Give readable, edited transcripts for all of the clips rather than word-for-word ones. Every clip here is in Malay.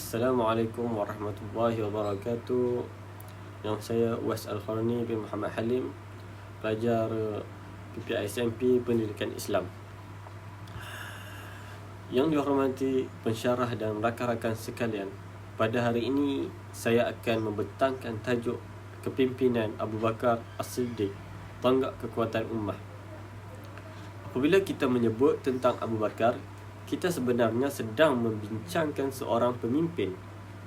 Assalamualaikum warahmatullahi wabarakatuh. Yang saya Uwais Al-Qarni bin Muhammad Halim, pelajar PPISMP Pendidikan Islam. Yang dihormati pensyarah dan rakan-rakan sekalian, pada hari ini saya akan membentangkan tajuk kepimpinan Abu Bakar As-Siddiq, tonggak kekuatan ummah. Apabila kita menyebut tentang Abu Bakar, kita sebenarnya sedang membincangkan seorang pemimpin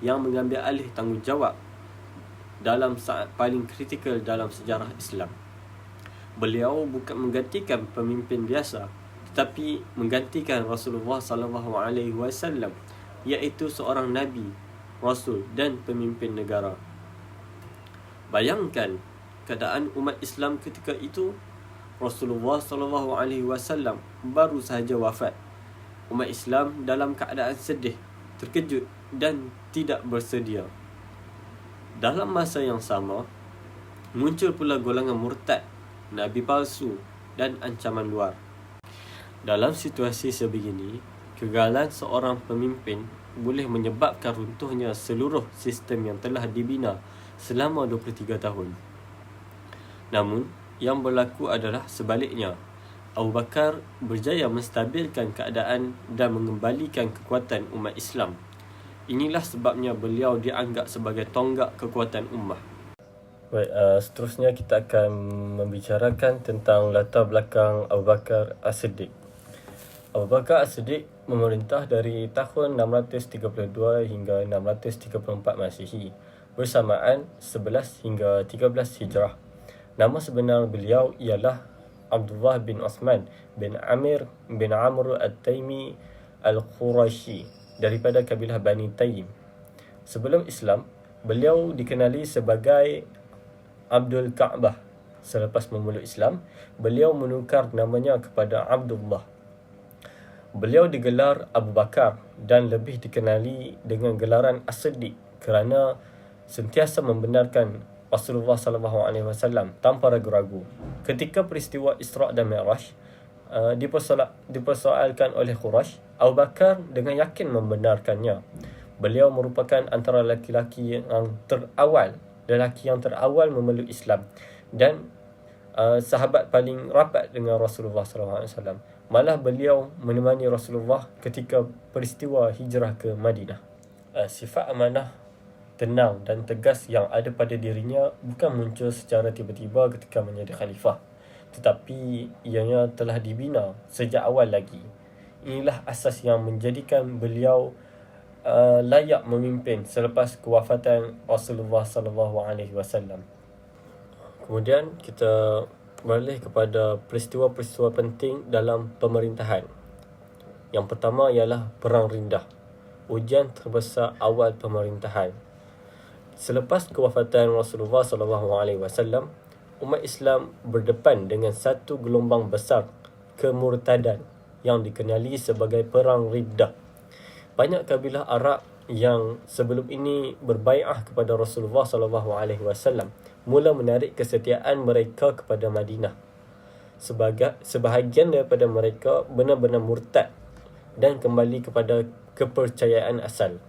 yang mengambil alih tanggungjawab dalam saat paling kritikal dalam sejarah Islam. Beliau bukan menggantikan pemimpin biasa, tetapi menggantikan Rasulullah SAW, iaitu seorang nabi, rasul dan pemimpin negara. Bayangkan keadaan umat Islam ketika itu. Rasulullah SAW baru sahaja wafat. Umat Islam dalam keadaan sedih, terkejut dan tidak bersedia. Dalam masa yang sama, muncul pula golongan murtad, nabi palsu dan ancaman luar. Dalam situasi sebegini, kegagalan seorang pemimpin boleh menyebabkan runtuhnya seluruh sistem yang telah dibina selama 23 tahun. Namun, yang berlaku adalah sebaliknya. Abu Bakar berjaya menstabilkan keadaan dan mengembalikan kekuatan umat Islam. Inilah sebabnya beliau dianggap sebagai tonggak kekuatan ummah. Baik, seterusnya kita akan membicarakan tentang latar belakang Abu Bakar As-Siddiq. Abu Bakar As-Siddiq memerintah dari tahun 632 hingga 634 Masihi, bersamaan 11 hingga 13 Hijrah. Nama sebenar beliau ialah Abdullah bin Osman bin Amir bin Amr At-Taimi Al-Qurashi daripada kabilah Bani Taim. Sebelum Islam, beliau dikenali sebagai Abdul Ka'bah. Selepas memeluk Islam, beliau menukar namanya kepada Abdullah. Beliau digelar Abu Bakar dan lebih dikenali dengan gelaran As-Siddiq kerana sentiasa membenarkan Rasulullah SAW tanpa ragu-ragu. Ketika peristiwa Isra' dan Mi'raj dipersoalkan oleh Quraisy, Abu Bakar dengan yakin membenarkannya. Beliau merupakan antara lelaki yang terawal memeluk Islam dan sahabat paling rapat dengan Rasulullah SAW. Malah beliau menemani Rasulullah ketika peristiwa hijrah ke Madinah. Sifat amanah, tenang dan tegas yang ada pada dirinya bukan muncul secara tiba-tiba ketika menjadi khalifah, tetapi ianya telah dibina sejak awal lagi. Inilah asas yang menjadikan beliau layak memimpin selepas kewafatan Rasulullah SAW. Kemudian kita beralih kepada peristiwa-peristiwa penting dalam pemerintahan. Yang pertama ialah Perang Riddah, ujian terbesar awal pemerintahan. Selepas kewafatan Rasulullah SAW, umat Islam berdepan dengan satu gelombang besar kemurtadan yang dikenali sebagai Perang Riddah. Banyak kabilah Arab yang sebelum ini berbai'ah kepada Rasulullah SAW mula menarik kesetiaan mereka kepada Madinah. Sebahagian daripada mereka benar-benar murtad dan kembali kepada kepercayaan asal.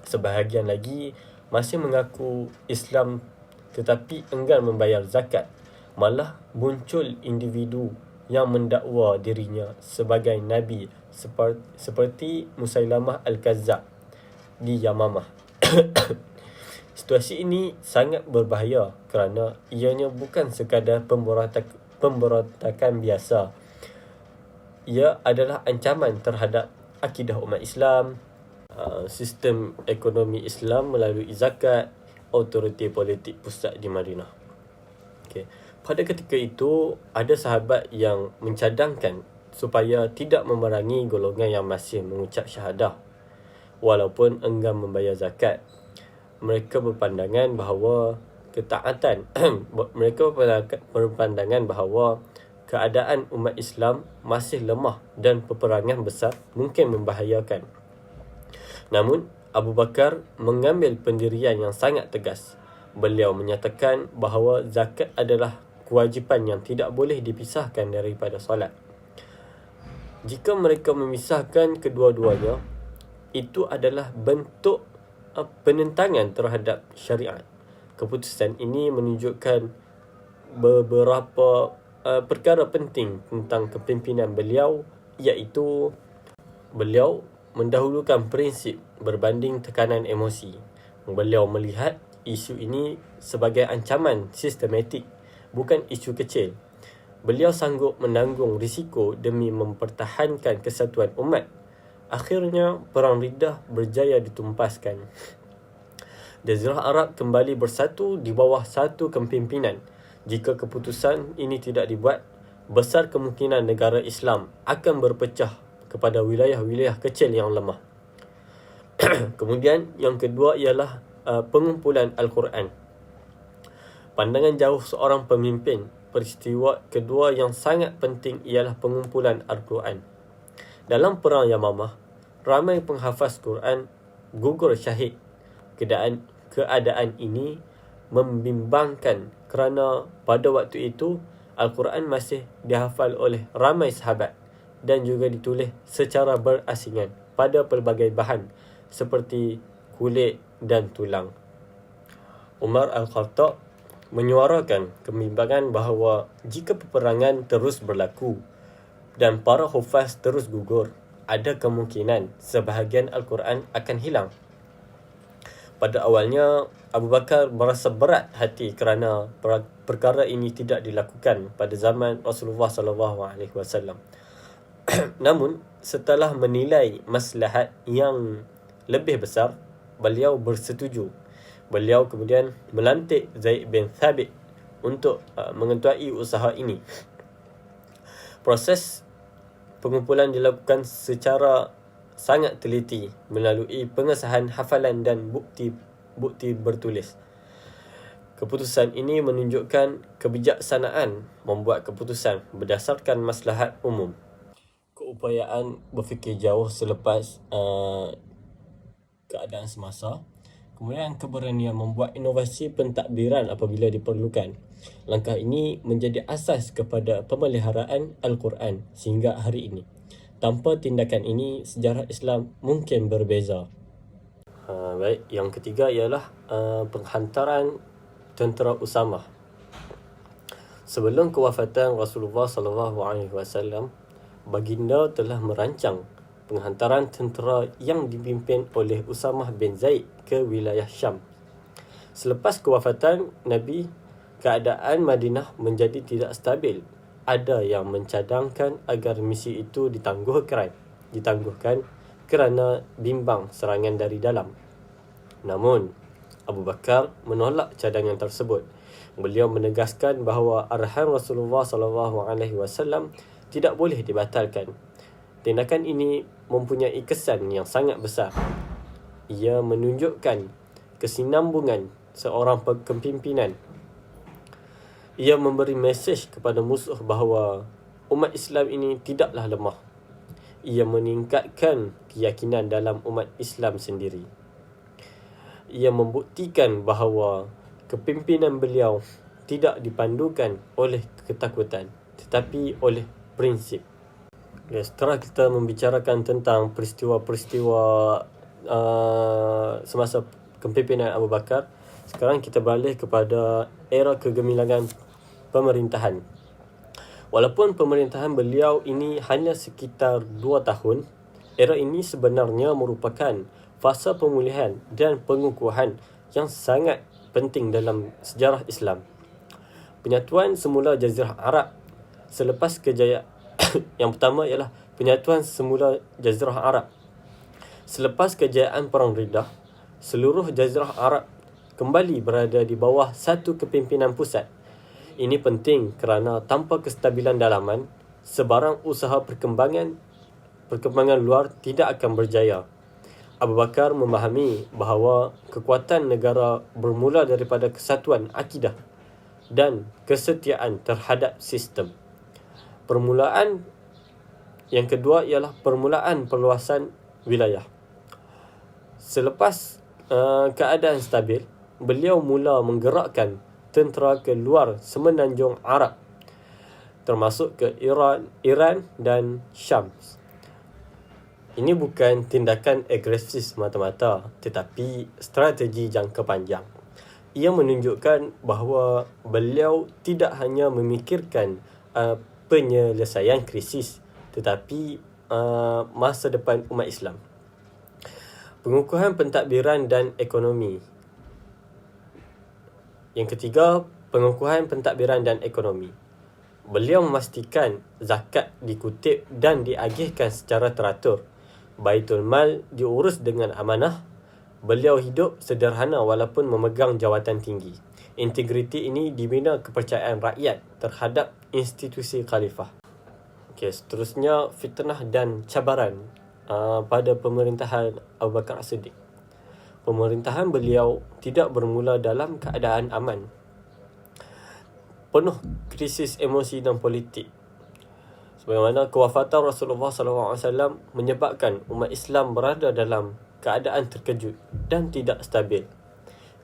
Sebahagian lagi masih mengaku Islam tetapi enggan membayar zakat. Malah muncul individu yang mendakwa dirinya sebagai Nabi seperti Musailamah Al-Kazzab di Yamamah. Situasi ini sangat berbahaya kerana ianya bukan sekadar pemberontakan biasa. Ia adalah ancaman terhadap akidah umat Islam, sistem ekonomi Islam melalui zakat, autoriti politik pusat di Madinah. Pada ketika itu, ada sahabat yang mencadangkan supaya tidak memerangi golongan yang masih mengucap syahadah walaupun enggan membayar zakat. Mereka berpandangan bahawa keadaan umat Islam masih lemah dan peperangan besar mungkin membahayakan. Namun, Abu Bakar mengambil pendirian yang sangat tegas. Beliau menyatakan bahawa zakat adalah kewajipan yang tidak boleh dipisahkan daripada solat. Jika mereka memisahkan kedua-duanya, itu adalah bentuk penentangan terhadap syariat. Keputusan ini menunjukkan beberapa perkara penting tentang kepimpinan beliau, iaitu beliau mendahulukan prinsip berbanding tekanan emosi. Beliau melihat isu ini sebagai ancaman sistematik, bukan isu kecil. Beliau sanggup menanggung risiko demi mempertahankan kesatuan umat. Akhirnya, Perang Riddah berjaya ditumpaskan. Jazirah Arab kembali bersatu di bawah satu kepimpinan. Jika keputusan ini tidak dibuat, besar kemungkinan negara Islam akan berpecah kepada wilayah-wilayah kecil yang lemah. Kemudian yang kedua ialah pengumpulan Al-Quran. Pandangan jauh seorang pemimpin, peristiwa kedua yang sangat penting ialah pengumpulan Al-Quran. Dalam Perang Yamamah, ramai penghafaz Quran gugur syahid. Keadaan ini membimbangkan kerana pada waktu itu Al-Quran masih dihafal oleh ramai sahabat dan juga ditulis secara berasingan pada pelbagai bahan seperti kulit dan tulang. Umar Al-Khattab menyuarakan kebimbangan bahawa jika peperangan terus berlaku dan para hufaz terus gugur, ada kemungkinan sebahagian Al-Quran akan hilang. Pada awalnya, Abu Bakar merasa berat hati kerana perkara ini tidak dilakukan pada zaman Rasulullah SAW. Namun, setelah menilai maslahat yang lebih besar, beliau bersetuju. Beliau kemudian melantik Zaid bin Thabit untuk mengetuai usaha ini. Proses pengumpulan dilakukan secara sangat teliti melalui pengesahan hafalan dan bukti bertulis. Keputusan ini menunjukkan kebijaksanaan membuat keputusan berdasarkan maslahat umum. Keupayaan berfikir jauh selepas keadaan semasa. Kemudian keberanian membuat inovasi pentadbiran apabila diperlukan. Langkah ini menjadi asas kepada pemeliharaan Al-Quran sehingga hari ini. Tanpa tindakan ini, sejarah Islam mungkin berbeza. Baik, yang ketiga ialah penghantaran tentera Usamah. Sebelum kewafatan Rasulullah SAW, baginda telah merancang penghantaran tentera yang dipimpin oleh Usamah bin Zaid ke wilayah Syam. Selepas kewafatan Nabi, keadaan Madinah menjadi tidak stabil. Ada yang mencadangkan agar misi itu ditangguhkan kerana bimbang serangan dari dalam. Namun, Abu Bakar menolak cadangan tersebut. Beliau menegaskan bahawa arahan Rasulullah SAW tidak boleh dibatalkan. Tindakan ini mempunyai kesan yang sangat besar. Ia menunjukkan kesinambungan seorang kepimpinan. Ia memberi mesej kepada musuh bahawa umat Islam ini tidaklah lemah. Ia meningkatkan keyakinan dalam umat Islam sendiri. Ia membuktikan bahawa kepimpinan beliau tidak dipandukan oleh ketakutan tetapi oleh prinsip. Setelah kita membicarakan tentang peristiwa-peristiwa semasa kepimpinan Abu Bakar, sekarang kita beralih kepada era kegemilangan pemerintahan. Walaupun pemerintahan beliau ini hanya sekitar 2 tahun, era ini sebenarnya merupakan fasa pemulihan dan pengukuhan yang sangat penting dalam sejarah Islam. Penyatuan semula Jazirah Arab selepas kejayaan yang pertama ialah penyatuan semula Jazirah Arab. Selepas kejayaan Perang Riddah, seluruh Jazirah Arab kembali berada di bawah satu kepimpinan pusat. Ini penting kerana tanpa kestabilan dalaman, sebarang usaha perkembangan luar tidak akan berjaya. Abu Bakar memahami bahawa kekuatan negara bermula daripada kesatuan akidah dan kesetiaan terhadap sistem. Permulaan yang kedua ialah permulaan perluasan wilayah. Selepas keadaan stabil, beliau mula menggerakkan tentera ke luar semenanjung Arab, termasuk ke Iran dan Syam. Ini bukan tindakan agresif semata-mata, tetapi strategi jangka panjang. Ia menunjukkan bahawa beliau tidak hanya memikirkan penyelesaian krisis, tetapi masa depan umat Islam. Pengukuhan pentadbiran dan ekonomi. Yang ketiga, pengukuhan pentadbiran dan ekonomi. Beliau memastikan zakat dikutip dan diagihkan secara teratur. Baitul Mal diurus dengan amanah. Beliau hidup sederhana walaupun memegang jawatan tinggi. Integriti ini dibina kepercayaan rakyat terhadap institusi khalifah. Okey, seterusnya fitnah dan cabaran pada pemerintahan Abu Bakar As-Siddiq. Pemerintahan beliau tidak bermula dalam keadaan aman, penuh krisis emosi dan politik. Sebagaimana kewafatan Rasulullah SAW menyebabkan umat Islam berada dalam keadaan terkejut dan tidak stabil.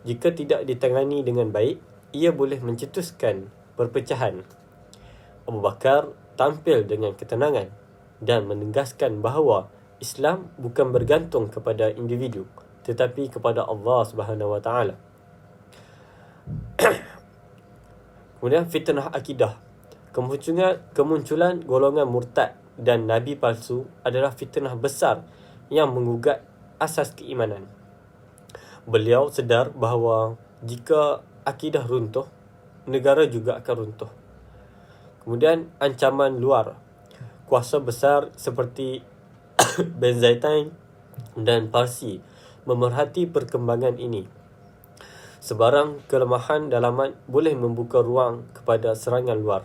Jika tidak ditangani dengan baik, ia boleh mencetuskan perpecahan. Abu Bakar tampil dengan ketenangan dan menegaskan bahawa Islam bukan bergantung kepada individu, tetapi kepada Allah Subhanahu Wa Taala. Kemudian fitnah akidah. Kemunculan golongan murtad dan nabi palsu adalah fitnah besar yang menggugat asas keimanan. Beliau sedar bahawa jika akidah runtuh, negara juga akan runtuh. Kemudian ancaman luar. Kuasa besar seperti Byzantine dan Parsi memerhati perkembangan ini. Sebarang kelemahan dalaman boleh membuka ruang kepada serangan luar.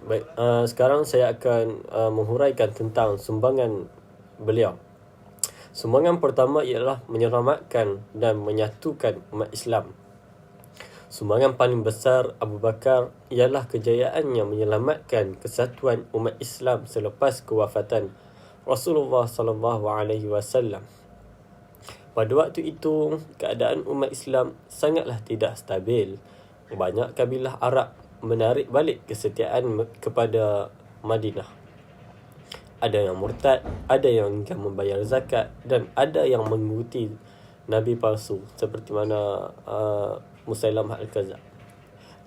Baik, sekarang saya akan menghuraikan tentang sumbangan beliau. Sumbangan pertama ialah menyelamatkan dan menyatukan umat Islam. Sumbangan paling besar Abu Bakar ialah kejayaannya menyelamatkan kesatuan umat Islam selepas kewafatan Rasulullah SAW. Pada waktu itu, keadaan umat Islam sangatlah tidak stabil. Banyak kabilah Arab menarik balik kesetiaan kepada Madinah. Ada yang murtad, ada yang enggan membayar zakat dan ada yang mengikuti nabi palsu seperti mana Musailamah Al-Kadzab.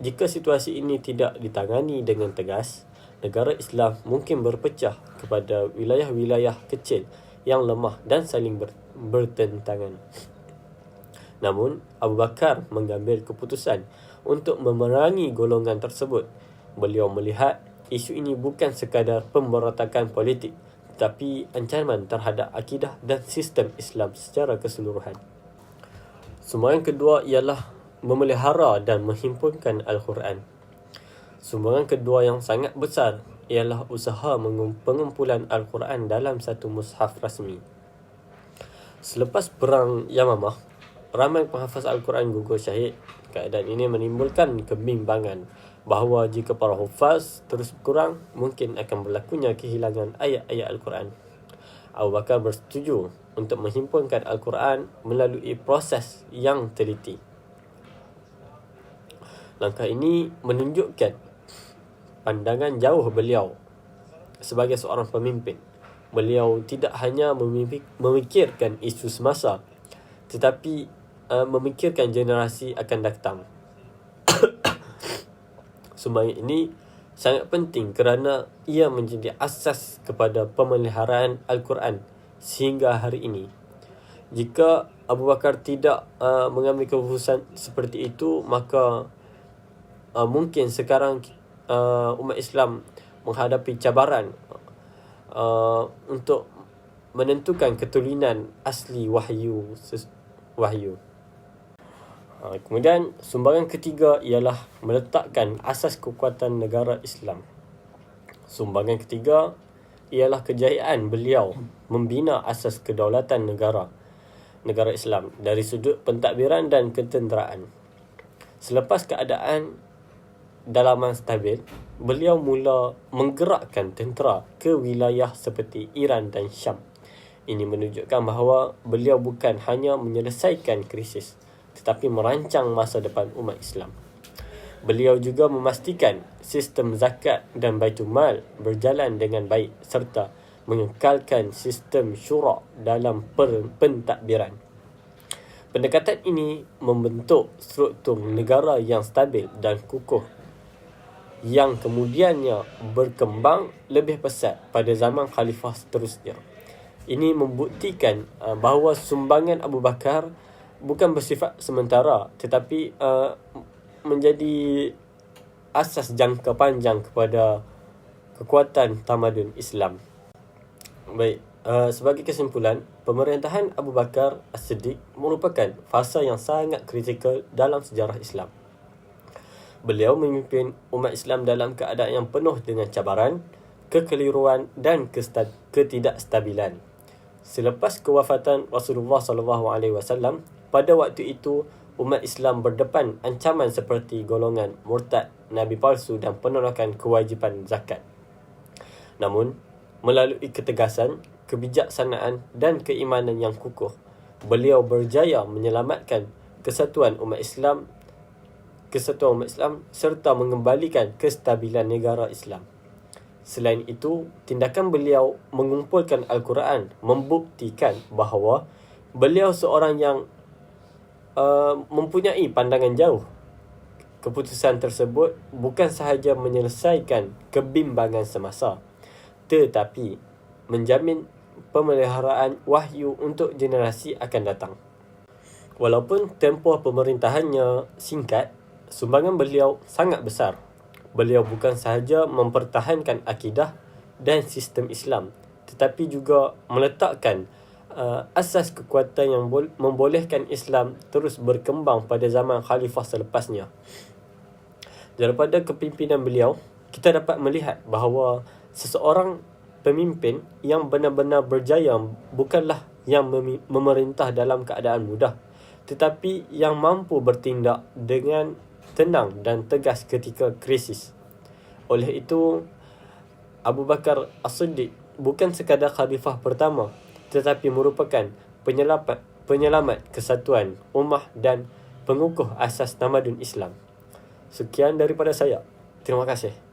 Jika situasi ini tidak ditangani dengan tegas, negara Islam mungkin berpecah kepada wilayah-wilayah kecil yang lemah dan saling bertentangan. Namun, Abu Bakar mengambil keputusan untuk memerangi golongan tersebut. Beliau melihat isu ini bukan sekadar pemberontakan politik, tetapi ancaman terhadap akidah dan sistem Islam secara keseluruhan. Sumbangan kedua ialah memelihara dan menghimpunkan Al-Quran. Sumbangan kedua yang sangat besar ialah usaha pengumpulan Al-Quran dalam satu mushaf rasmi. Selepas perang Yamamah, ramai penghafaz Al-Quran gugur syahid. Keadaan ini menimbulkan kebimbangan bahawa jika para hufaz terus berkurang, mungkin akan berlakunya kehilangan ayat-ayat Al-Quran. Abu Bakar bersetuju untuk menghimpunkan Al-Quran melalui proses yang teliti. Langkah ini menunjukkan pandangan jauh beliau sebagai seorang pemimpin. Beliau tidak hanya memikirkan isu semasa, tetapi memikirkan generasi akan datang. Sumbangan ini sangat penting kerana ia menjadi asas kepada pemeliharaan Al-Quran sehingga hari ini. Jika Abu Bakar tidak mengambil keputusan seperti itu, maka mungkin sekarang umat Islam menghadapi cabaran untuk menentukan keturunan asli wahyu. Kemudian sumbangan ketiga ialah meletakkan asas kekuatan negara Islam. Sumbangan ketiga ialah kejayaan beliau membina asas kedaulatan negara Islam dari sudut pentadbiran dan ketenteraan. Selepas keadaan dalaman stabil, beliau mula menggerakkan tentera ke wilayah seperti Iran dan Syam. Ini menunjukkan bahawa beliau bukan hanya menyelesaikan krisis, tetapi merancang masa depan umat Islam. Beliau juga memastikan sistem zakat dan Baitul Mal berjalan dengan baik serta mengekalkan sistem syura dalam pentadbiran. Pendekatan ini membentuk struktur negara yang stabil dan kukuh yang kemudiannya berkembang lebih pesat pada zaman khalifah seterusnya. Ini membuktikan bahawa sumbangan Abu Bakar bukan bersifat sementara tetapi menjadi asas jangka panjang kepada kekuatan tamadun Islam. Baik, sebagai kesimpulan, pemerintahan Abu Bakar As-Siddiq merupakan fasa yang sangat kritikal dalam sejarah Islam. Beliau memimpin umat Islam dalam keadaan yang penuh dengan cabaran, kekeliruan dan ketidakstabilan. Selepas kewafatan Rasulullah SAW, pada waktu itu umat Islam berdepan ancaman seperti golongan murtad, nabi palsu dan penolakan kewajipan zakat. Namun, melalui ketegasan, kebijaksanaan dan keimanan yang kukuh, beliau berjaya menyelamatkan kesatuan umat Islam serta mengembalikan kestabilan negara Islam. Selain itu, tindakan beliau mengumpulkan Al-Quran membuktikan bahawa beliau seorang yang mempunyai pandangan jauh. Keputusan tersebut bukan sahaja menyelesaikan kebimbangan semasa, tetapi menjamin pemeliharaan wahyu untuk generasi akan datang. Walaupun tempoh pemerintahannya singkat, sumbangan beliau sangat besar. Beliau bukan sahaja mempertahankan akidah dan sistem Islam, tetapi juga meletakkan asas kekuatan yang membolehkan Islam terus berkembang pada zaman khalifah selepasnya. Daripada kepimpinan beliau, kita dapat melihat bahawa seseorang pemimpin yang benar-benar berjaya bukanlah yang memerintah dalam keadaan mudah, tetapi yang mampu bertindak dengan tenang dan tegas ketika krisis. Oleh itu, Abu Bakar As-Siddiq bukan sekadar khalifah pertama, tetapi merupakan penyelamat kesatuan ummah dan pengukuh asas tamadun Islam. Sekian daripada saya. Terima kasih.